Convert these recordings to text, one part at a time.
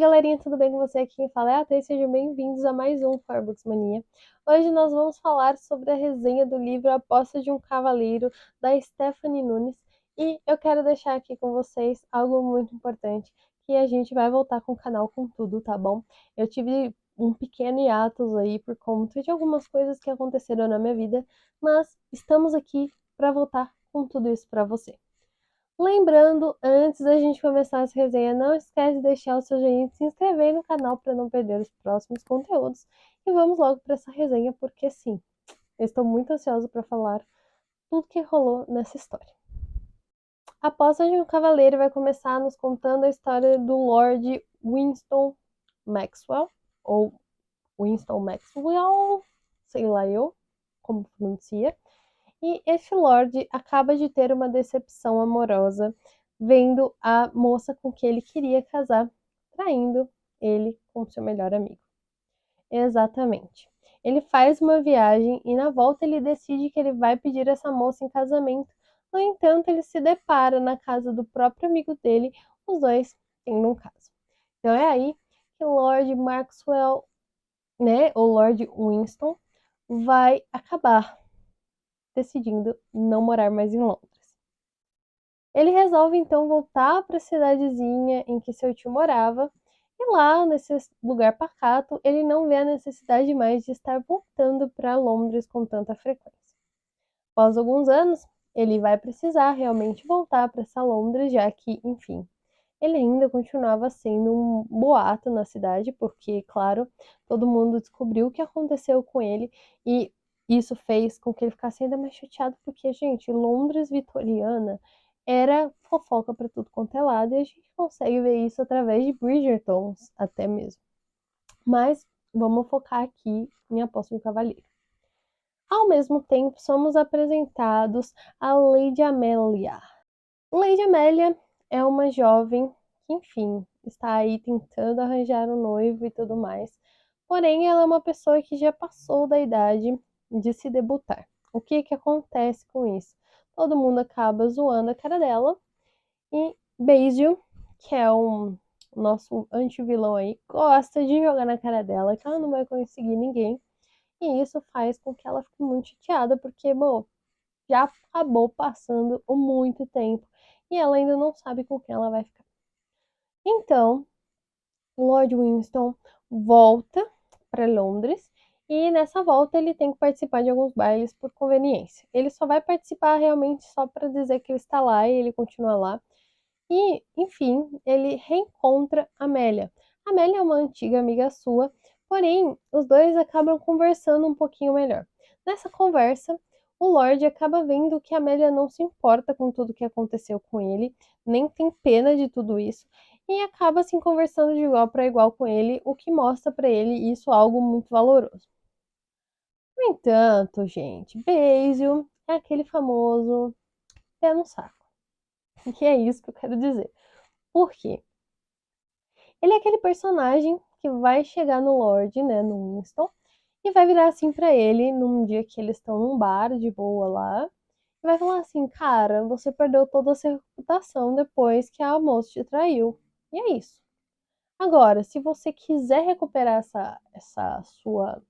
Galerinha, tudo bem com você? Aqui quem fala é a Thay, sejam bem-vindos a mais um Firebooks Mania. Hoje nós vamos falar sobre a resenha do livro A Aposta de um Cavaleiro, da Stephanie Nunes, e eu quero deixar aqui com vocês algo muito importante, que a gente vai voltar com o canal com tudo, tá bom? Eu tive um pequeno hiatus aí por conta de algumas coisas que aconteceram na minha vida, mas estamos aqui para voltar com tudo isso para você. Lembrando, antes da gente começar essa resenha, não esquece de deixar o seu joinha e se inscrever no canal para não perder os próximos conteúdos. E vamos logo para essa resenha, porque sim, eu estou muito ansiosa para falar tudo que rolou nessa história. A Aposta de um Cavaleiro vai começar nos contando a história do Lord Winston Maxwell, ou Winston Maxwell, sei lá eu como pronuncia. E esse Lorde acaba de ter uma decepção amorosa, vendo a moça com que ele queria casar, traindo ele com seu melhor amigo. Exatamente. Ele faz uma viagem e na volta ele decide que ele vai pedir essa moça em casamento. No entanto, ele se depara na casa do próprio amigo dele, os dois tendo um caso. Então é aí que o Lord Maxwell, né, o Lord Winston, vai acabar decidindo não morar mais em Londres. Ele resolve então voltar para a cidadezinha em que seu tio morava, e lá, nesse lugar pacato, ele não vê a necessidade mais de estar voltando para Londres com tanta frequência. Após alguns anos, ele vai precisar realmente voltar para essa Londres, já que, enfim, ele ainda continuava sendo um boato na cidade, porque, claro, todo mundo descobriu o que aconteceu com ele e isso fez com que ele ficasse ainda mais chateado, porque, gente, Londres vitoriana era fofoca para tudo quanto é lado e a gente consegue ver isso através de Bridgertons, até mesmo. Mas vamos focar aqui em Aposta do Cavaleiro. Ao mesmo tempo, somos apresentados a Lady Amelia. Lady Amelia é uma jovem que, enfim, está aí tentando arranjar um noivo e tudo mais. Porém, ela é uma pessoa que já passou da idade de se debutar. O que que acontece com isso? Todo mundo acaba zoando a cara dela e Basil, que é o nosso anti-vilão aí, gosta de jogar na cara dela que ela não vai conseguir ninguém. E isso faz com que ela fique muito chateada, porque, bom, já acabou passando muito tempo e ela ainda não sabe com quem ela vai ficar. Então, Lord Winston volta para Londres e nessa volta ele tem que participar de alguns bailes por conveniência. Ele só vai participar realmente só para dizer que ele está lá e ele continua lá. E, enfim, ele reencontra Amélia. Amélia é uma antiga amiga sua, porém, os dois acabam conversando um pouquinho melhor. Nessa conversa, o Lorde acaba vendo que a Amélia não se importa com tudo que aconteceu com ele, nem tem pena de tudo isso, e acaba assim conversando de igual para igual com ele, o que mostra para ele isso algo muito valoroso. No entanto, gente, Basil é aquele famoso pé no saco. E é isso que eu quero dizer. Por quê? Ele é aquele personagem que vai chegar no Lorde, né, no Winston, e vai virar assim pra ele num dia que eles estão num bar de boa lá, e vai falar assim, cara, você perdeu toda a sua reputação depois que a moça te traiu. E é isso. Agora, se você quiser recuperar essa sua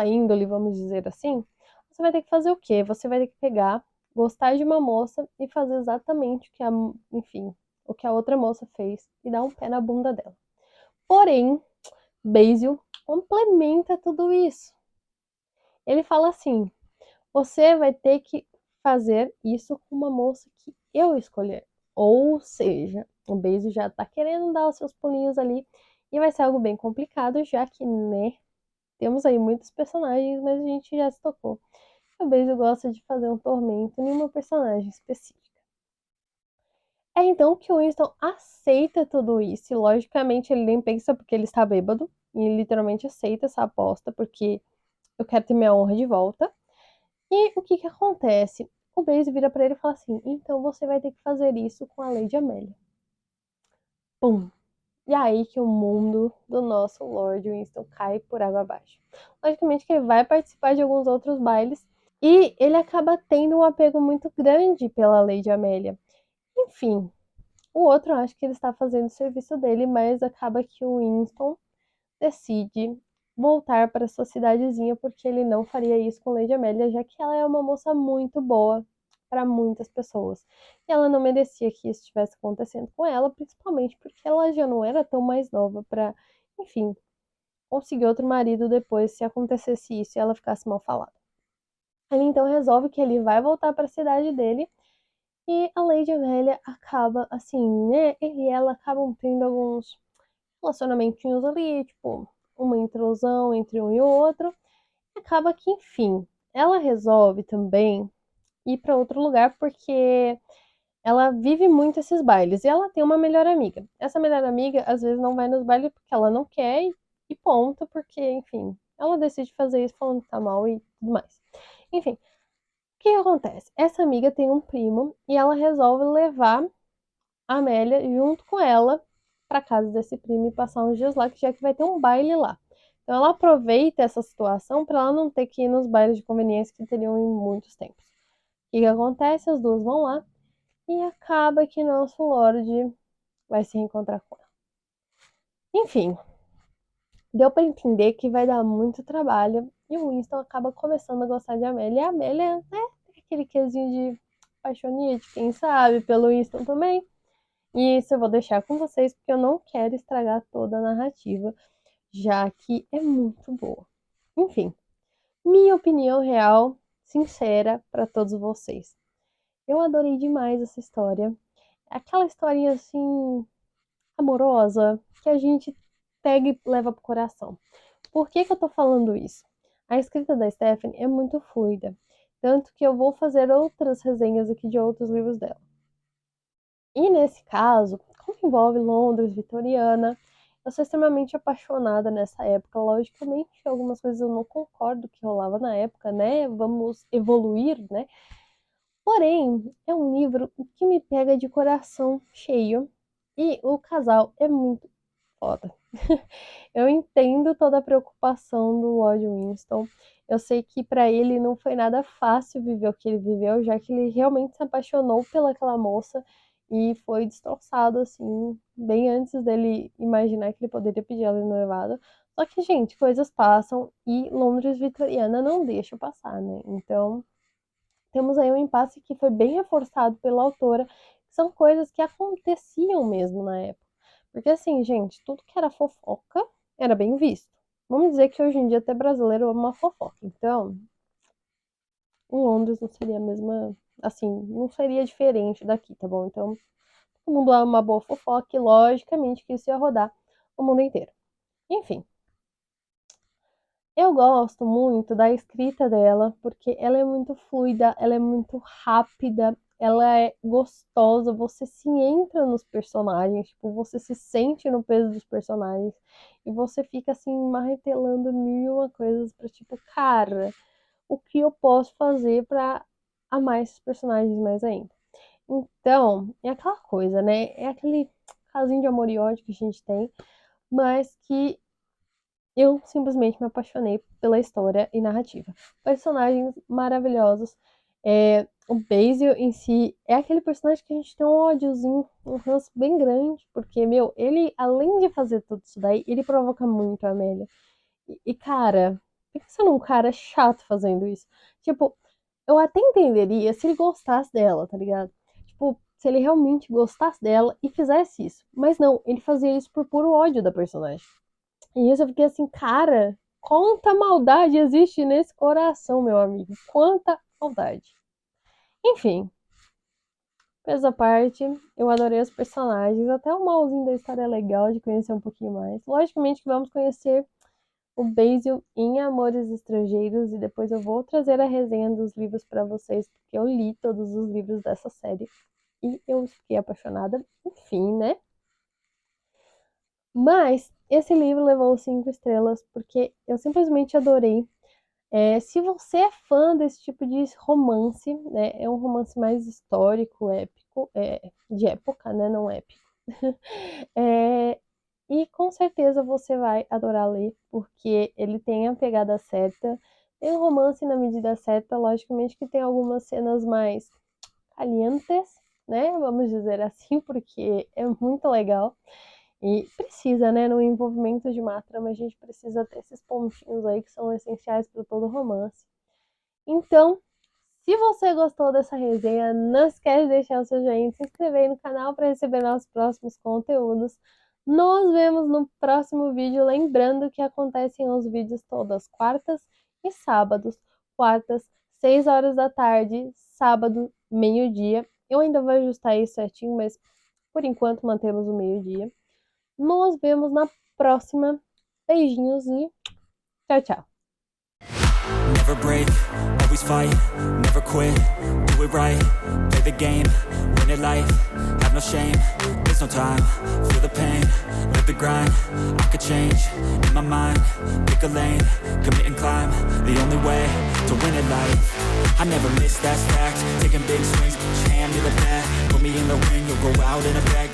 índole, vamos dizer assim, você vai ter que fazer o quê? Você vai ter que pegar, gostar de uma moça e fazer exatamente o que enfim, o que a outra moça fez e dar um pé na bunda dela. Porém, Basil complementa tudo isso. Ele fala assim: você vai ter que fazer isso com uma moça que eu escolher. Ou seja, o Basil já tá querendo dar os seus pulinhos ali e vai ser algo bem complicado, já que, né, temos aí muitos personagens, mas a gente já se tocou. O Basil gosta de fazer um tormento em uma personagem específica. É então que o Winston aceita tudo isso, e logicamente ele nem pensa porque ele está bêbado, e literalmente aceita essa aposta porque eu quero ter minha honra de volta. E o que que acontece? O Basil vira pra ele e fala assim: então você vai ter que fazer isso com a Lady Amélia. Pum! E aí que o mundo do nosso Lord Winston cai por água abaixo. Logicamente que ele vai participar de alguns outros bailes e ele acaba tendo um apego muito grande pela Lady Amélia. Enfim, O outro acha que ele está fazendo o serviço dele, mas acaba que o Winston decide voltar para sua cidadezinha porque ele não faria isso com Lady Amélia, já que ela é uma moça muito boa para muitas pessoas. E ela não merecia que isso estivesse acontecendo com ela, principalmente porque ela já não era tão mais nova para, enfim, conseguir outro marido depois se acontecesse isso e ela ficasse mal falada. Ele então resolve que ele vai voltar para a cidade dele e a Lady Amélia acaba assim, né? Ele e ela acabam tendo alguns relacionamentinhos ali, tipo, uma intrusão entre um e o outro. E acaba que, enfim, ela resolve também ir para outro lugar porque ela vive muito esses bailes e ela tem uma melhor amiga. Essa melhor amiga às vezes não vai nos bailes porque ela não quer e ponto, porque, enfim, ela decide fazer isso falando que tá mal e tudo mais. Enfim, o que acontece? Essa amiga tem um primo e ela resolve levar a Amélia junto com ela para casa desse primo e passar uns dias lá, que já que vai ter um baile lá. Então ela aproveita essa situação para ela não ter que ir nos bailes de conveniência que teriam em muitos tempos. O que acontece? As duas vão lá e acaba que nosso Lorde vai se reencontrar com ela. Enfim, deu para entender que vai dar muito trabalho e o Winston acaba começando a gostar de Amélia. E a Amélia, né, tem aquele quesinho de paixonite, quem sabe, pelo Winston também. E isso eu vou deixar com vocês porque eu não quero estragar toda a narrativa, já que é muito boa. Enfim, minha opinião real, sincera para todos vocês. Eu adorei demais essa história. Aquela historinha assim amorosa que a gente pega e leva pro coração. Por que que eu tô falando isso? A escrita da Stephanie é muito fluida, tanto que eu vou fazer outras resenhas aqui de outros livros dela. E nesse caso, como envolve Londres vitoriana, eu sou extremamente apaixonada nessa época. Logicamente, algumas coisas eu não concordo que rolava na época, né? Vamos evoluir, né? Porém, é um livro que me pega de coração cheio e o casal é muito foda. Eu entendo toda a preocupação do Lord Winston. Eu sei que para ele não foi nada fácil viver o que ele viveu, já que ele realmente se apaixonou pelaquela moça e foi destroçado assim, bem antes dele imaginar que ele poderia pedir ela em noivado. Só que, gente, coisas passam e Londres vitoriana não deixa passar, né? Então, temos aí um impasse que foi bem reforçado pela autora, que são coisas que aconteciam mesmo na época. Porque assim, gente, tudo que era fofoca era bem visto. Vamos dizer que hoje em dia até brasileiro ama uma fofoca. Então, em Londres não seria a mesma, assim, não seria diferente daqui, tá bom? Então, todo mundo ama uma boa fofoca e logicamente que isso ia rodar o mundo inteiro. Enfim, eu gosto muito da escrita dela, porque ela é muito fluida, ela é muito rápida, ela é gostosa, você se entra nos personagens, tipo, você se sente no peso dos personagens e você fica assim martelando mil e uma coisas para tipo, cara, o que eu posso fazer para amar esses personagens mais ainda? Então, é aquela coisa, né? É aquele casinho de amor e ódio que a gente tem, mas que eu simplesmente me apaixonei pela história e narrativa. Personagens maravilhosos. O Basil em si é aquele personagem que a gente tem um ódiozinho, um ranço bem grande, porque, meu, ele, além de fazer tudo isso daí, ele provoca muito a Amélia. Cara, pensa num cara chato fazendo isso. Tipo, eu até entenderia se ele gostasse dela, tá ligado? Tipo, se ele realmente gostasse dela e fizesse isso. Mas não, ele fazia isso por puro ódio da personagem. E isso eu fiquei assim, cara, quanta maldade existe nesse coração, meu amigo. Quanta maldade. Enfim, peso à parte, eu adorei os personagens. Até o malzinho da história é legal de conhecer um pouquinho mais. Logicamente que vamos conhecer o Basil em Amores Estrangeiros e depois eu vou trazer a resenha dos livros para vocês, porque eu li todos os livros dessa série e eu fiquei apaixonada. Enfim, né? Mas esse livro levou 5 estrelas porque eu simplesmente adorei. Se você é fã desse tipo de romance, né, é um romance mais histórico, épico, de época, né, não épico. É, e com certeza você vai adorar ler, porque ele tem a pegada certa, tem um romance na medida certa, logicamente que tem algumas cenas mais calientes, né? Vamos dizer assim, porque é muito legal. E precisa, né? No envolvimento de uma trama, a gente precisa ter esses pontinhos aí que são essenciais para todo romance. Então, se você gostou dessa resenha, não esquece de deixar o seu joinha e se inscrever aí no canal para receber nossos próximos conteúdos. Nos vemos no próximo vídeo, lembrando que acontecem os vídeos todas quartas e sábados. Quartas, 6 horas da tarde, sábado, meio-dia. Eu ainda vou ajustar isso certinho, mas por enquanto mantemos o meio-dia. Nos vemos na próxima. Beijinhos e tchau, tchau. Never break, always fight, never quit, do it right, play the game, win it life, have no shame, there's no time, feel the pain, live the grind, I could change, in my mind, pick a lane, commit and climb, the only way to win it life, I never miss, that's fact, taking big swings, each hand to the bat, put me in the ring, you'll go out in a bag.